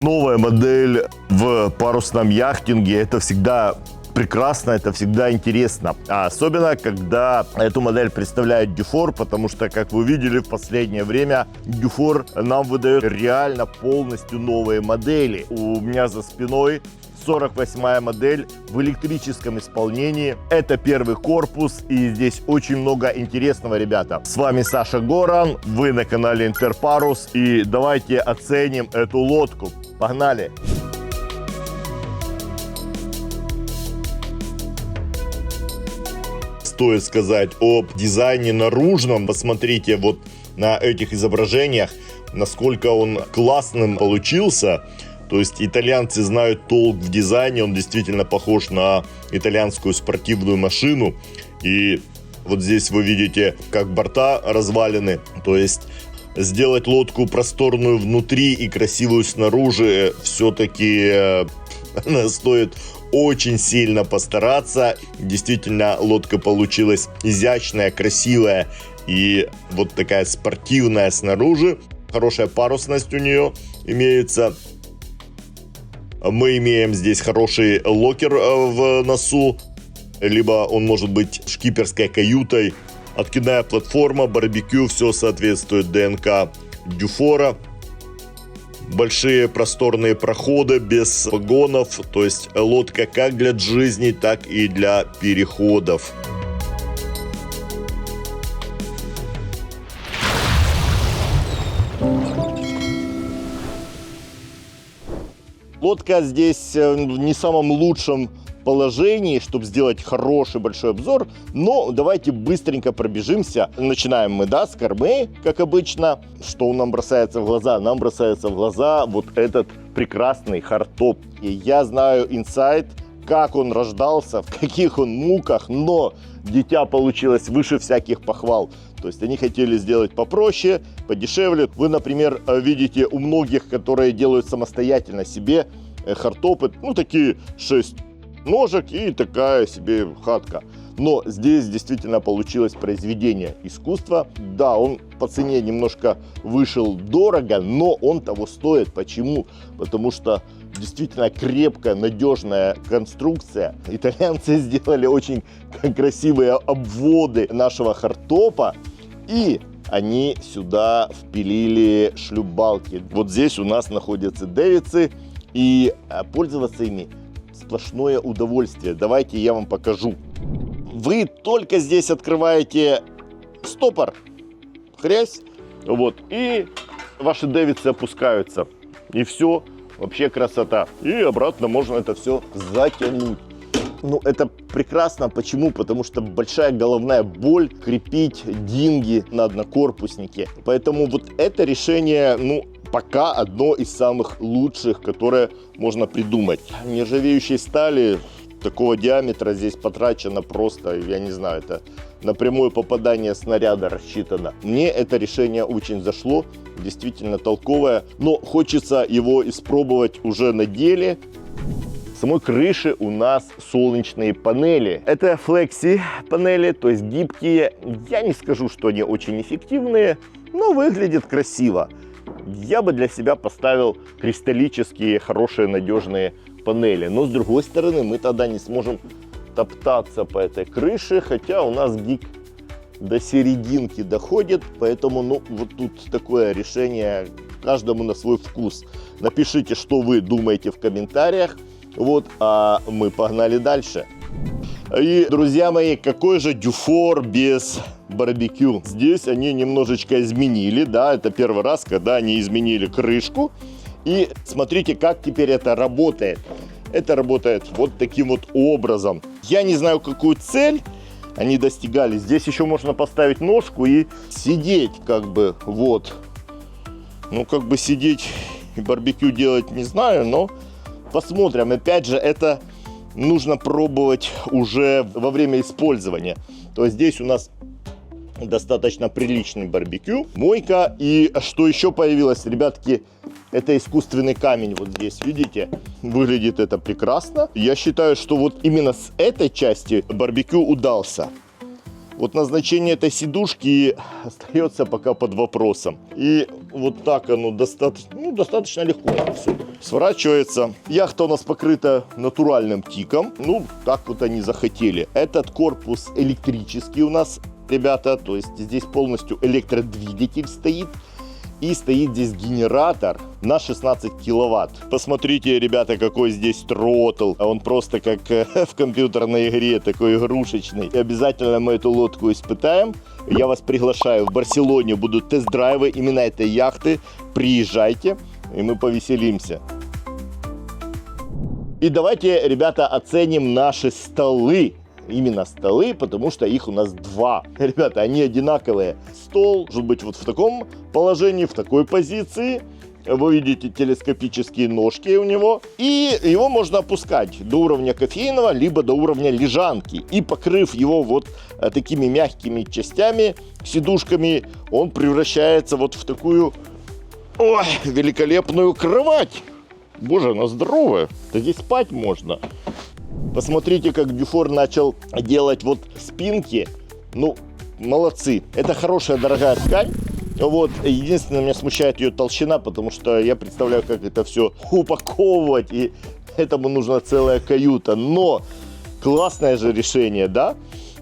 Новая модель в парусном яхтинге – это всегда прекрасно, это всегда интересно. А особенно, когда эту модель представляет Dufour, потому что, как вы видели, в последнее время Dufour нам выдает реально полностью новые модели. У меня за спиной 48-я модель в электрическом исполнении. Это первый корпус, и здесь очень много интересного, ребята. С вами Саша Горан, вы на канале Интерпарус, и давайте оценим эту лодку. Погнали! Стоит сказать об дизайне наружном. Посмотрите вот на этих изображениях, насколько он классным получился. То есть итальянцы знают толк в дизайне, он действительно похож на итальянскую спортивную машину. И вот здесь вы видите, как борта развалины. То есть сделать лодку просторную внутри и красивую снаружи все-таки стоит очень сильно постараться. Действительно, лодка получилась изящная, красивая и вот такая спортивная снаружи. Хорошая парусность у нее имеется. Мы имеем здесь хороший локер в носу, либо он может быть шкиперской каютой. Откидная платформа, барбекю, все соответствует ДНК Дюфора. Большие просторные проходы без вагонов, то есть лодка как для жизни, так и для переходов. Лодка здесь в не самом лучшем положении, чтобы сделать хороший большой обзор, но давайте быстренько пробежимся. Начинаем мы, с кормы, как обычно. Что нам бросается в глаза? Нам бросается в глаза вот этот прекрасный хардтоп. И я знаю инсайд, как он рождался, в каких он муках, но дитя получилось выше всяких похвал. То есть они хотели сделать попроще, подешевле. Вы, например, видите у многих, которые делают самостоятельно себе хардтопы, такие 6 ножек и такая себе хатка. Но здесь действительно получилось произведение искусства. Да, он по цене немножко вышел дорого, но он того стоит. Почему? Потому что действительно крепкая, надежная конструкция. Итальянцы сделали очень красивые обводы нашего хардтопа. И они сюда впилили шлюпбалки. Вот здесь у нас находятся дэвидсы. И пользоваться ими сплошное удовольствие. Давайте я вам покажу. Вы только здесь открываете стопор, хрясь, и ваши дэвидсы опускаются. И все, вообще красота. И обратно можно это все затянуть. Это прекрасно. Почему? Потому что большая головная боль крепить динги на однокорпуснике. Поэтому вот это решение, пока одно из самых лучших, которое можно придумать. Нержавеющей стали такого диаметра здесь потрачено просто, я не знаю, это на прямое попадание снаряда рассчитано. Мне это решение очень зашло, действительно толковое, но хочется его испробовать уже на деле. В самой крыше у нас солнечные панели. Это флекси панели, то есть гибкие. Я не скажу, что они очень эффективные, но выглядят красиво. Я бы для себя поставил кристаллические, хорошие, надежные панели. Но с другой стороны, мы тогда не сможем топтаться по этой крыше, хотя у нас гик до серединки доходит. Поэтому, вот тут такое решение каждому на свой вкус. Напишите, что вы думаете в комментариях. А мы погнали дальше. И, друзья мои, какой же Dufour без барбекю? Здесь они немножечко изменили, это первый раз, когда они изменили крышку. И смотрите, как теперь это работает. Это работает вот таким вот образом. Я не знаю, какую цель они достигали. Здесь еще можно поставить ножку и сидеть, сидеть и барбекю делать не знаю, но посмотрим. Опять же, это нужно пробовать уже во время использования. То есть здесь у нас достаточно приличный барбекю, мойка. И что еще появилось, ребятки, это искусственный камень. Вот здесь, видите, выглядит это прекрасно. Я считаю, что вот именно с этой части барбекю удался. Вот назначение этой сидушки остается пока под вопросом. И вот так оно достаточно легко все сворачивается. Яхта у нас покрыта натуральным тиком. Ну, так вот они захотели. Этот корпус электрический у нас, ребята. То есть здесь полностью электродвигатель стоит. И стоит здесь генератор на 16 киловатт. Посмотрите, ребята, какой здесь тротл. Он просто как в компьютерной игре, такой игрушечный. И обязательно мы эту лодку испытаем. Я вас приглашаю. В Барселоне будут тест-драйвы именно этой яхты. Приезжайте, и мы повеселимся. И давайте, ребята, оценим наши столы. Именно столы, потому что их у нас два. Ребята, они одинаковые. Стол должен быть вот в таком положении, в такой позиции. Вы видите телескопические ножки у него. И его можно опускать до уровня кофейного, либо до уровня лежанки. И покрыв его вот такими мягкими частями, сидушками, он превращается вот в такую великолепную кровать. Боже, она здоровая. Да здесь спать можно. Посмотрите, как Дюфор начал делать вот спинки. Ну, молодцы. Это хорошая, дорогая ткань. Вот. Единственное, меня смущает ее толщина, потому что я представляю, как это все упаковывать. И этому нужна целая каюта. Но классное же решение, да?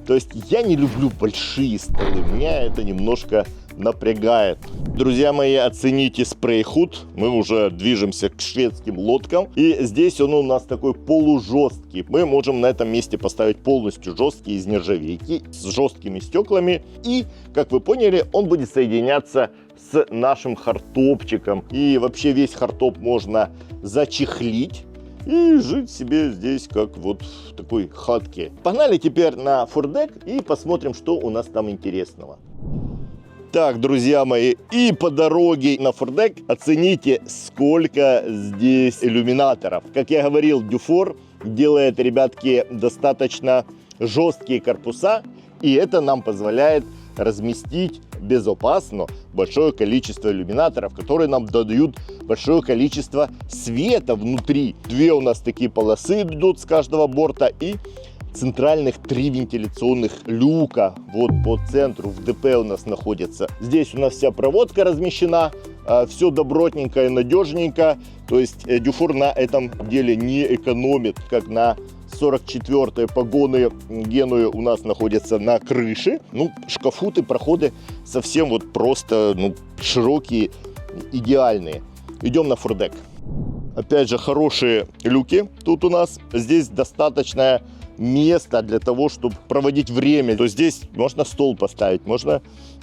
То есть я не люблю большие столы. Меня это немножко напрягает. Друзья мои, оцените спрей-худ. Мы уже движемся к шведским лодкам. И здесь он у нас такой полужесткий. Мы можем на этом месте поставить полностью жесткий из нержавейки с жесткими стеклами. И, как вы поняли, он будет соединяться с нашим хардтопчиком. И вообще весь хардтоп можно зачехлить и жить себе здесь как вот в такой хатке. Погнали теперь на фордек и посмотрим, что у нас там интересного. Так, друзья мои, и по дороге на фордек оцените, сколько здесь иллюминаторов. Как я говорил, Дюфор делает, ребятки, достаточно жесткие корпуса, и это нам позволяет разместить безопасно большое количество иллюминаторов, которые нам дадут большое количество света внутри. Две у нас такие полосы идут с каждого борта и центральных 3 вентиляционных люка вот по центру в ДП у нас находится. Здесь у нас вся проводка размещена, все добротненько и надежненько. То есть Дюфор на этом деле не экономит, как на 44-й погоны Генуи у нас находятся на крыше. Ну, шкафуты, проходы совсем вот просто широкие, идеальные. Идем на фордек. Опять же, хорошие люки тут у нас. Здесь достаточное место для того, чтобы проводить время. То здесь можно стол поставить, можно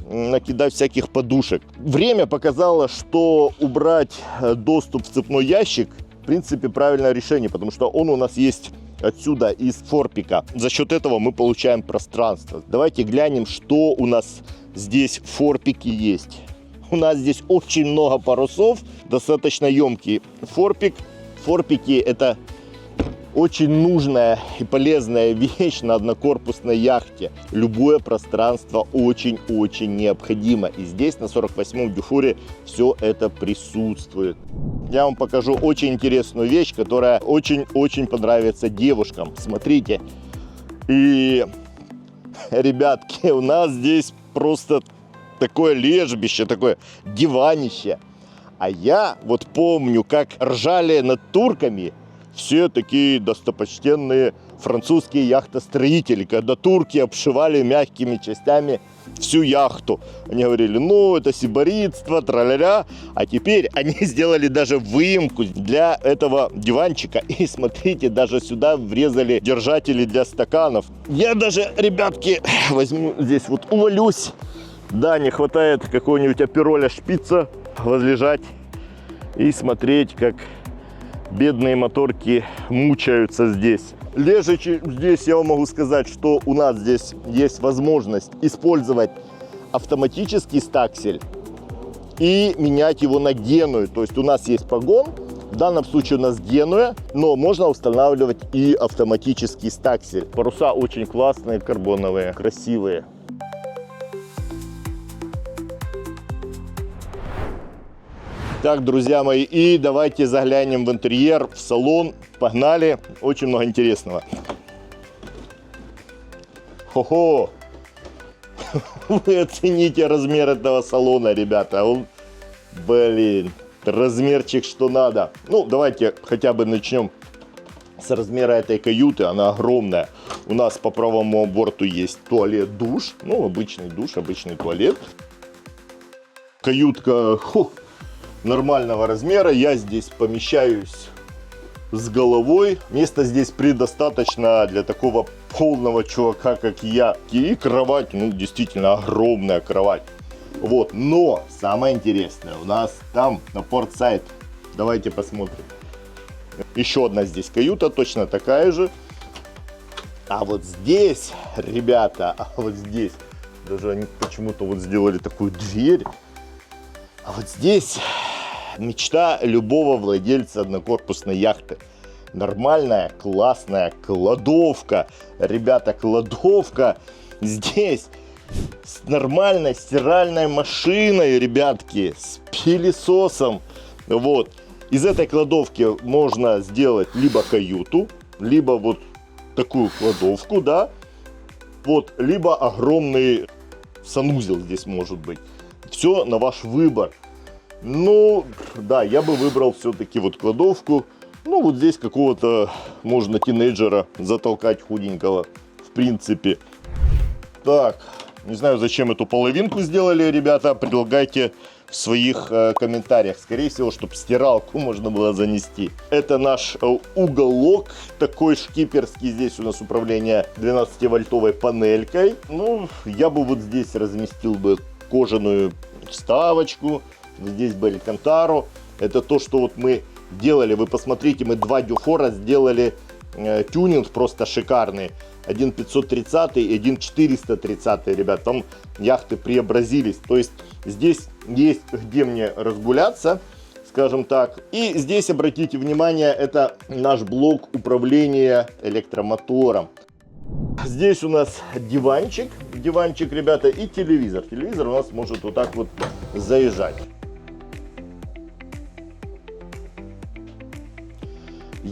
накидать всяких подушек. Время показало, что убрать доступ в цепной ящик, в принципе, правильное решение, потому что он у нас есть отсюда, из форпика. За счет этого мы получаем пространство. Давайте глянем, что у нас здесь в форпике есть. У нас здесь очень много парусов, достаточно емкий форпик. Форпики — это очень нужная и полезная вещь на однокорпусной яхте. Любое пространство очень-очень необходимо. И здесь на 48-м Дюфоре все это присутствует. Я вам покажу очень интересную вещь, которая очень-очень понравится девушкам. Смотрите. И, ребятки, у нас здесь просто такое лежбище, такое диванище. А я вот помню, как ржали над турками все такие достопочтенные французские яхтостроители, когда турки обшивали мягкими частями всю яхту. Они говорили, ну, это сибаритство, тра-ля-ля. А теперь они сделали даже выемку для этого диванчика. И смотрите, даже сюда врезали держатели для стаканов. Я даже, ребятки, возьму здесь вот, увалюсь. Да, не хватает какого-нибудь апероля шпица возлежать и смотреть, как бедные моторки мучаются здесь. Лежачи здесь, я вам могу сказать, что у нас здесь есть возможность использовать автоматический стаксель и менять его на Геную. То есть у нас есть погон, в данном случае у нас Генуя, но можно устанавливать и автоматический стаксель. Паруса очень классные, карбоновые, красивые. Так, друзья мои, и давайте заглянем в интерьер, в салон. Погнали, очень много интересного. Хо-хо! Вы оцените размер этого салона, ребята. Он, блин, размерчик что надо. Ну, давайте хотя бы начнем с размера этой каюты. Она огромная. У нас по правому борту есть туалет-душ. Ну, обычный душ, обычный туалет. Каютка нормального размера. Я здесь помещаюсь с головой. Места здесь предостаточно для такого полного чувака, как я. И кровать, ну, действительно огромная кровать. Вот, но самое интересное у нас там на портсайд. Давайте посмотрим. Еще одна здесь каюта, точно такая же. А вот здесь, ребята, а вот здесь, даже они почему-то вот сделали такую дверь. А вот здесь мечта любого владельца однокорпусной яхты. Нормальная, классная кладовка. Ребята, кладовка здесь с нормальной стиральной машиной, ребятки, с пылесосом. Вот. Из этой кладовки можно сделать либо каюту, либо вот такую кладовку, да. Вот, либо огромный санузел здесь может быть. Все на ваш выбор. Ну, да, я бы выбрал все-таки вот кладовку. Ну, вот здесь какого-то можно тинейджера затолкать худенького, в принципе. Так, не знаю, зачем эту половинку сделали, ребята. Предлагайте в своих комментариях. Скорее всего, чтобы стиралку можно было занести. Это наш уголок, такой шкиперский. Здесь у нас управление 12-вольтовой панелькой. Ну, я бы вот здесь разместил бы кожаную вставочку. Здесь бы алькантару. Это то, что вот мы делали. Вы посмотрите, мы два дюфора сделали тюнинг просто шикарный. 1.530 и 1.430, ребят. Там яхты преобразились. То есть здесь есть где мне разгуляться, скажем так. И здесь, обратите внимание, это наш блок управления электромотором. Здесь у нас диванчик, ребята, и телевизор. Телевизор у нас может вот так вот заезжать.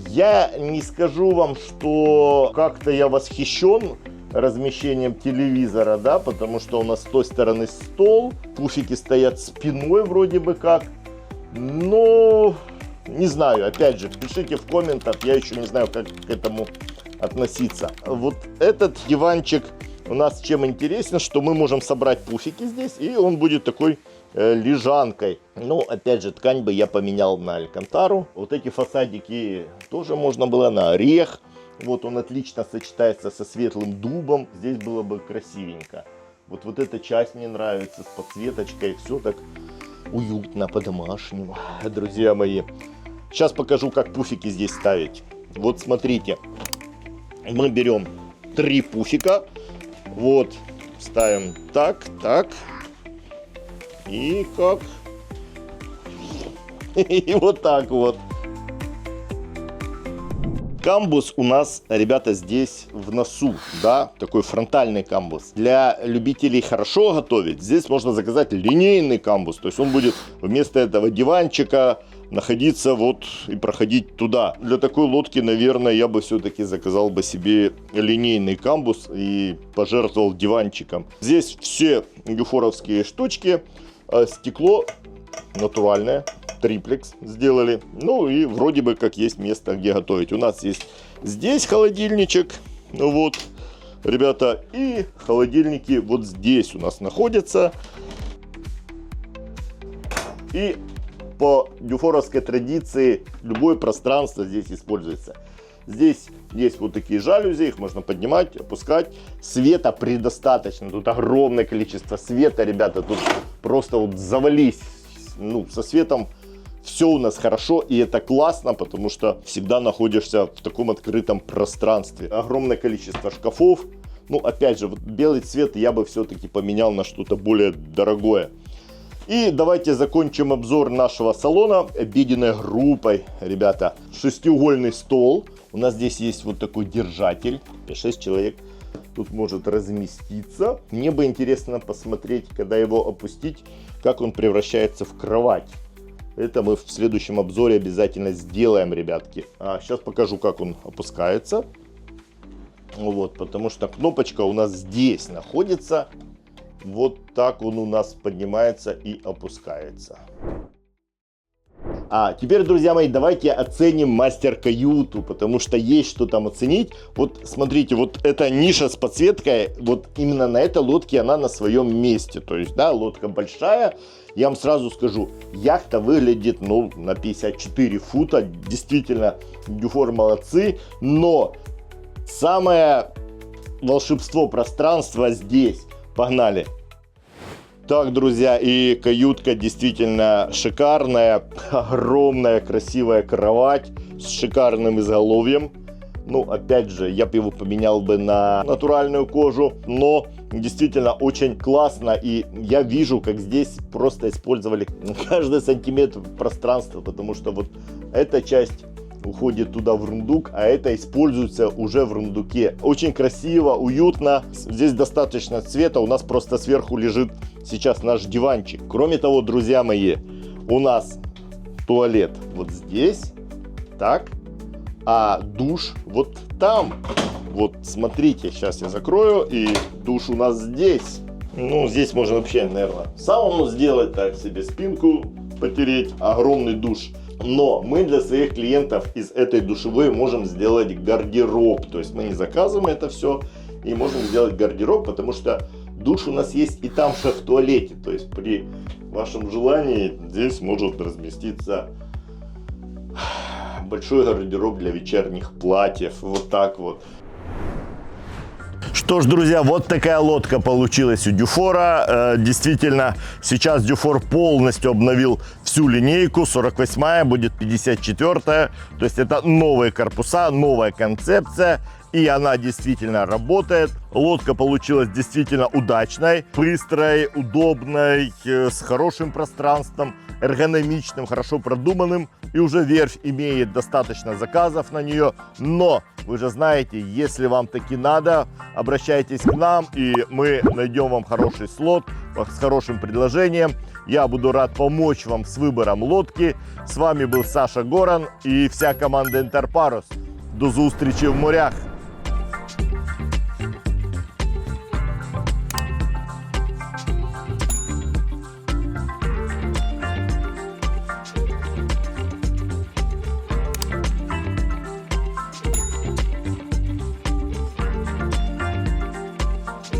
Я не скажу вам, что как-то я восхищен размещением телевизора, да, потому что у нас с той стороны стол, пуфики стоят спиной вроде бы как, но не знаю, опять же, пишите в комментах, я еще не знаю, как к этому относиться. Вот этот диванчик у нас чем интересен, что мы можем собрать пуфики здесь, и он будет такой лежанкой. Ну, опять же, ткань бы я поменял на алькантару. Вот эти фасадики тоже можно было на орех. Вот он отлично сочетается со светлым дубом. Здесь было бы красивенько. Вот эта часть мне нравится с подсветочкой. Все так уютно, по-домашнему. Друзья мои, сейчас покажу, как пуфики здесь ставить. Вот смотрите. Мы берем 3 пуфика. Вот, ставим так, так. И как? И вот так вот. Камбус у нас, ребята, здесь в носу, да, такой фронтальный камбус. Для любителей хорошо готовить, здесь можно заказать линейный камбус. То есть он будет вместо этого диванчика находиться вот и проходить туда. Для такой лодки, наверное, я бы все-таки заказал бы себе линейный камбус и пожертвовал диванчиком. Здесь все дюфоровские штучки. Стекло натуральное, триплекс сделали. Ну и вроде бы как есть место, где готовить. У нас есть здесь холодильничек, вот, ребята, и холодильники вот здесь у нас находятся. И по дюфоровской традиции любое пространство здесь используется. Здесь есть вот такие жалюзи, их можно поднимать, опускать. Света предостаточно, тут огромное количество света, ребята, тут просто вот завались. Ну, со светом все у нас хорошо, и это классно, потому что всегда находишься в таком открытом пространстве. Огромное количество шкафов. Ну, опять же, вот белый цвет я бы все-таки поменял на что-то более дорогое. И давайте закончим обзор нашего салона обеденной группой, ребята. Шестиугольный стол. У нас здесь есть вот такой держатель. 6 человек тут может разместиться. Мне бы интересно посмотреть, когда его опустить, как он превращается в кровать. Это мы в следующем обзоре обязательно сделаем, ребятки. Сейчас покажу, как он опускается. Вот, потому что кнопочка у нас здесь находится. вот так он у нас поднимается и опускается. А теперь, друзья мои, давайте оценим мастер-каюту, потому что есть что там оценить. Вот смотрите, вот эта ниша с подсветкой, вот именно на этой лодке она на своем месте. То есть, да, лодка большая. Я вам сразу скажу, яхта выглядит, ну, на 54 фута. Действительно, Дюфор молодцы. Но самое волшебство пространства здесь. Погнали. Так, друзья, и каютка действительно шикарная, огромная красивая кровать с шикарным изголовьем. Ну, опять же, я бы его поменял бы на натуральную кожу, но действительно очень классно, и я вижу, как здесь просто использовали каждый сантиметр пространства, потому что вот эта часть уходит туда в рундук, а это используется уже в рундуке. Очень красиво, уютно. Здесь достаточно цвета. У нас просто сверху лежит сейчас наш диванчик. Кроме того, друзья мои, у нас туалет вот здесь, так, а душ вот там. Вот смотрите, сейчас я закрою, и душ у нас здесь. Ну, здесь можно вообще, наверное, самому сделать, так себе спинку потереть. Огромный душ. Но мы для своих клиентов из этой душевой можем сделать гардероб. То есть мы не заказываем это все и можем сделать гардероб, потому что душ у нас есть и там же в туалете. То есть при вашем желании здесь может разместиться большой гардероб для вечерних платьев. Вот так вот. Что ж, друзья, вот такая лодка получилась у Дюфора. Действительно, сейчас Дюфор полностью обновил всю линейку. 48-я будет 54-я. То есть это новые корпуса, новая концепция. И она действительно работает. Лодка получилась действительно удачной, быстрой, удобной, с хорошим пространством, эргономичным, хорошо продуманным. И уже верфь имеет достаточно заказов на нее. Но вы же знаете, если вам таки надо, обращайтесь к нам, и мы найдем вам хороший слот с хорошим предложением. Я буду рад помочь вам с выбором лодки. С вами был Саша Горан и вся команда Интерпарус. До зустрічі в морях!